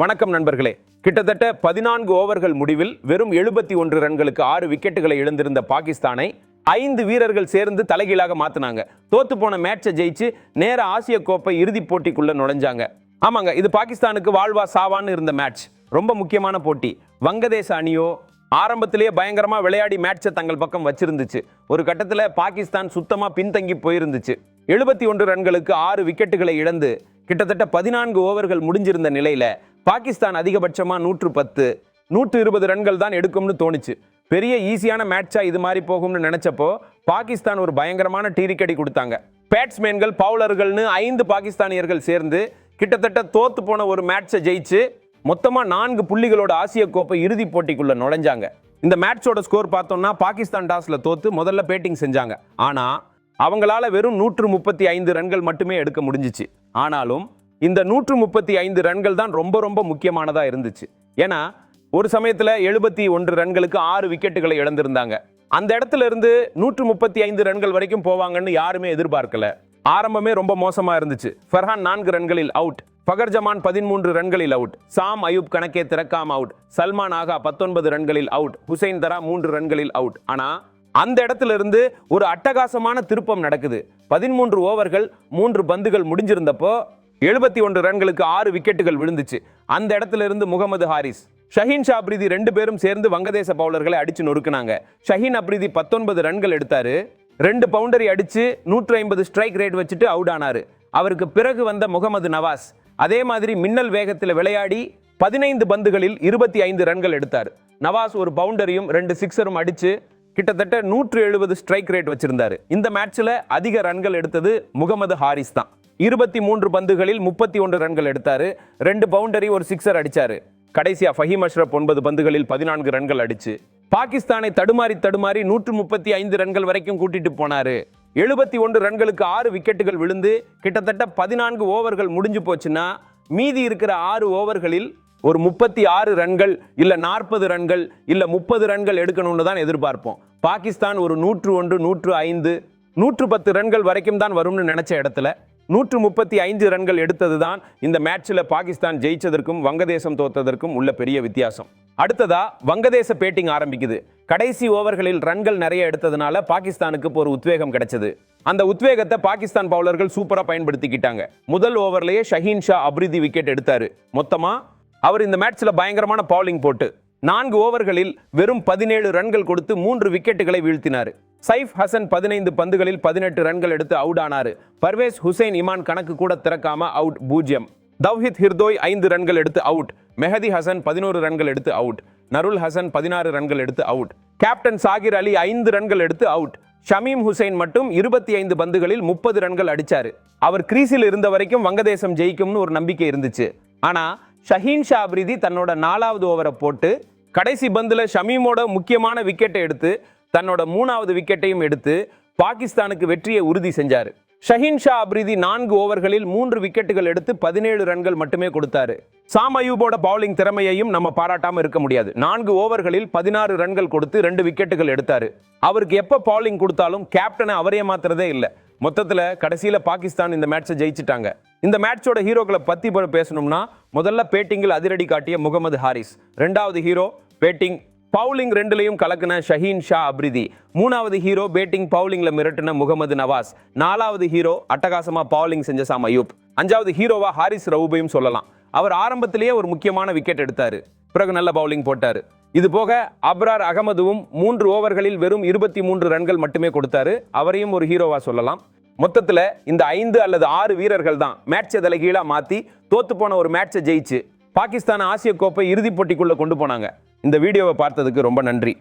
வணக்கம் நண்பர்களே. கிட்டத்தட்ட 14 ஓவர்கள் முடிவில் வெறும் 71 ரன்களுக்கு 6 விக்கெட்டுகளை இழந்திருந்த பாகிஸ்தானை 5 வீரர்கள் சேர்ந்து தலைகீழாக மாத்தினாங்க. தோத்து போன மேட்சை ஜெயிச்சு நேர ஆசிய கோப்பை இறுதிப் போட்டிக்குள்ள நுழைஞ்சாங்க. ஆமாங்க, இது பாகிஸ்தானுக்கு வாழ்வா சாவான்னு இருந்த மேட்ச். ரொம்ப முக்கியமான போட்டி. வங்கதேச அணியோ ஆரம்பத்திலேயே பயங்கரமா விளையாடி மேட்சை தங்கள் பக்கம் வச்சிருந்துச்சு. ஒரு கட்டத்தில் பாகிஸ்தான் சுத்தமா பின்தங்கி போயிருந்துச்சு. 71 ரன்களுக்கு 6 விக்கெட்டுகளை இழந்து கிட்டத்தட்ட 14 ஓவர்கள் முடிஞ்சிருந்த நிலையில பாகிஸ்தான் அதிகபட்சமா 110, 120 ரன்கள் தான் எடுக்கும்னு தோணுச்சு. பெரிய ஈஸியான மேட்சா இது மாதிரி போகும்னு நினைச்சப்போ பாகிஸ்தான் ஒரு பயங்கரமான டீரிக்கடி கொடுத்தாங்க. பேட்ஸ்மேன்கள், பவுலர்கள்னு 5 பாகிஸ்தானியர்கள் சேர்ந்து கிட்டத்தட்ட தோத்து போன ஒரு மேட்சை ஜெயிச்சு மொத்தமா 4 புள்ளிகளோட ஆசிய கோப்பை இறுதிப் போட்டிக்குள்ள நுழைஞ்சாங்க. இந்த மேட்சோட ஸ்கோர் பார்த்தோம்னா பாகிஸ்தான் டாஸ்ல தோத்து முதல்ல பேட்டிங் செஞ்சாங்க. ஆனா அவங்களால வெறும் 135 ரன்கள் மட்டுமே எடுக்க முடிஞ்சிச்சு. ஆனாலும் இந்த 135 ரன்கள் தான் ரொம்ப ரொம்ப முக்கியமானதா இருந்துச்சு. ஏன்னா ஒரு சமயத்துல 71 ரன்களுக்கு 6 விக்கெட்டுகளை இழந்திருந்தாங்க. அந்த இடத்துல இருந்து 135 ரன்கள் வரைக்கும் போவாங்கன்னு யாருமே எதிர்பார்க்கல. ஆரம்பமே ரொம்ப மோசமா இருந்துச்சு. ஃபர்ஹான் 4 ரன்களில் அவுட், ஃபகர் ஜமான் 13 ரன்களில் அவுட், சாம் அயூப் கணக்கே திறக்காம அவுட், சல்மான் ஆகா 19 ரன்களில் அவுட், ஹுசைன் தரா 3 ரன்களில் அவுட். ஆனா அந்த இடத்துல இருந்து ஒரு அட்டகாசமான திருப்பம் நடக்குது. 13 ஓவர்கள் 3 பந்துகள் முடிஞ்சிருந்தப்போ 71 ரன்களுக்கு 6 விக்கெட்டுகள் விழுந்துச்சு. அந்த இடத்துல இருந்து முகமது ஹாரிஸ், ஷஹீன் ஷா அப்ரிதி 2 பேரும் சேர்ந்து வங்கதேச பவுலர்களை அடிச்சு நொறுக்குனாங்க. ஷஹீன் அப்ரிதி 19 ரன்கள் எடுத்தாரு. 2 பவுண்டரி அடிச்சு 150 ஸ்ட்ரைக் ரேட் வச்சுட்டு அவுட் ஆனாரு. அவருக்கு பிறகு வந்த முகமது நவாஸ் அதே மாதிரி மின்னல் வேகத்தில் விளையாடி 15 பந்துகளில் 25 ரன்கள் எடுத்தார். நவாஸ் ஒரு பவுண்டரியும் 2 சிக்ஸரும் அடிச்சு கிட்டத்தட்ட 170 ஸ்ட்ரைக் ரேட் வச்சிருந்தாரு. இந்த மேட்ச்ல அதிக ரன்கள் எடுத்தது முகமது ஹாரிஸ் தான். 23 பந்துகளில் 31 ரன்கள் எடுத்தாரு. 2 பவுண்டரி, ஒரு சிக்ஸர் அடிச்சாரு. கடைசியா ஃபஹீம் அஷ்ரப் 9 பந்துகளில் 14 ரன்கள் அடிச்சு பாகிஸ்தானை தடுமாறி 135 ரன்கள் வரைக்கும் கூட்டிட்டு போனாரு. 71 ரன்களுக்கு 6 விக்கெட்டுகள் விழுந்து கிட்டத்தட்ட 14 ஓவர்கள் முடிஞ்சு போச்சுன்னா மீதி இருக்கிற 6 ஓவர்களில் ஒரு 36 ரன்கள் இல்ல 40 ரன்கள் இல்ல 30 ரன்கள் எடுக்கணும்னு தான் எதிர்பார்ப்போம். பாகிஸ்தான் ஒரு 101, 105, 110 ரன்கள் வரைக்கும் தான் வரும்னு நினைச்ச இடத்துல 135 ரன்கள் எடுத்தது தான் இந்த மேட்ச்ல பாகிஸ்தான் ஜெயிச்சதற்கும் வங்கதேசம் தோத்ததற்கும் உள்ள பெரிய வித்தியாசம். அடுத்ததா வங்கதேச பேட்டிங் ஆரம்பிக்குது. கடைசி ஓவர்களில் ரன்கள் நிறைய எடுத்ததுனால பாகிஸ்தானுக்கு ஒரு உத்வேகம் கிடைச்சது. அந்த உத்வேகத்தை பாகிஸ்தான் பவுலர்கள் சூப்பரா பயன்படுத்திக்கிட்டாங்க. முதல் ஓவர்லயே ஷஹீன் ஷா அப்ரிதி விக்கெட் எடுத்தாரு. மொத்தமா அவர் இந்த மேட்ச்ல பயங்கரமான பவுலிங் போட்டு 4 ஓவர்களில் வெறும் 17 ரன்கள் கொடுத்து 3 விக்கெட்டுகளை வீழ்த்தினார். சைஃப் ஹசன் 15 பந்துகளில் 18 ரன்கள் எடுத்து அவுட் ஆனார். பர்வேஸ் ஹுசைன் இமான் கணக்கு கூட திறக்காம அவுட் 0. தவ்ஹித் ஹிர்தோய் 5 ரன்கள் எடுத்து அவுட். மெஹதி ஹசன் 11 ரன்கள் எடுத்து அவுட். நருல் ஹசன் 16 ரன்கள் எடுத்து அவுட். கேப்டன் சாகிர் அலி 5 ரன்கள் எடுத்து அவுட். ஷமீம் ஹுசைன் மட்டும் 25 பந்துகளில் 30 ரன்கள் அடிச்சாரு. அவர் கிரீஸில் இருந்த வரைக்கும் வங்கதேசம் ஜெயிக்கும்னு ஒரு நம்பிக்கை இருந்துச்சு. ஆனா ஷஹீன் ஷா அப்ரிதி தன்னோட 4வது ஓவரை போட்டு கடைசி பந்துல ஷமீமோட முக்கியமான விக்கெட்டை எடுத்து தன்னோட 3வது விக்கெட்டையும் எடுத்து பாகிஸ்தானுக்கு வெற்றியை உறுதி செஞ்சாரு. ஷஹீன் ஷா அப்ரிதி 4 ஓவர்களில் 3 விக்கெட்டுகள் எடுத்து 17 ரன்கள் மட்டுமே கொடுத்தாரு. சாம் அயூபோட பவுலிங் திறமையையும் நம்ம பாராட்டாம இருக்க முடியாது. 4 ஓவர்களில் 16 ரன்கள் கொடுத்து 2 விக்கெட்டுகள் எடுத்தாரு. அவருக்கு எப்ப பவுலிங் கொடுத்தாலும் கேப்டனை அவரே மாத்துறதே இல்லை. மொத்தத்துல கடைசியில பாகிஸ்தான் இந்த மேட்சை ஜெயிச்சிட்டாங்க. இந்த மேட்சோட ஹீரோக்களை பத்தி பேசணும்னா முதல்ல பேட்டிங்கில் அதிரடி காட்டிய முகமது ஹாரிஸ், 2வது ஹீரோ பேட்டிங் பவுலிங் 2லையும் கலக்குன ஷஹீன் ஷா அப்ரிதி, 3வது ஹீரோ பேட்டிங் பவுலிங்ல மிரட்டின முகமது நவாஸ், 4வது ஹீரோ அட்டகாசமா பவுலிங் செஞ்ச சாம் அயூப், 5வது ஹீரோவா ஹாரிஸ் ரவுபையும் சொல்லலாம். அவர் ஆரம்பத்திலேயே ஒரு முக்கியமான விக்கெட் எடுத்தாரு, பிறகு நல்ல பவுலிங் போட்டாரு. இது போக அப்ரார் அகமதுவும் 3 ஓவர்களில் வெறும் 23 ரன்கள் மட்டுமே கொடுத்தாரு. அவரையும் ஒரு ஹீரோவா சொல்லலாம். மொத்தத்துல இந்த 5 அல்லது 6 வீரர்கள் தான் மேட்சை தலைகீழா மாத்தி தோத்து போன ஒரு மேட்சை ஜெயிச்சு பாகிஸ்தான் ஆசிய கோப்பை இறுதிப் போட்டிக்குள்ள கொண்டு போனாங்க. இந்த வீடியோவை பார்த்ததுக்கு ரொம்ப நன்றி.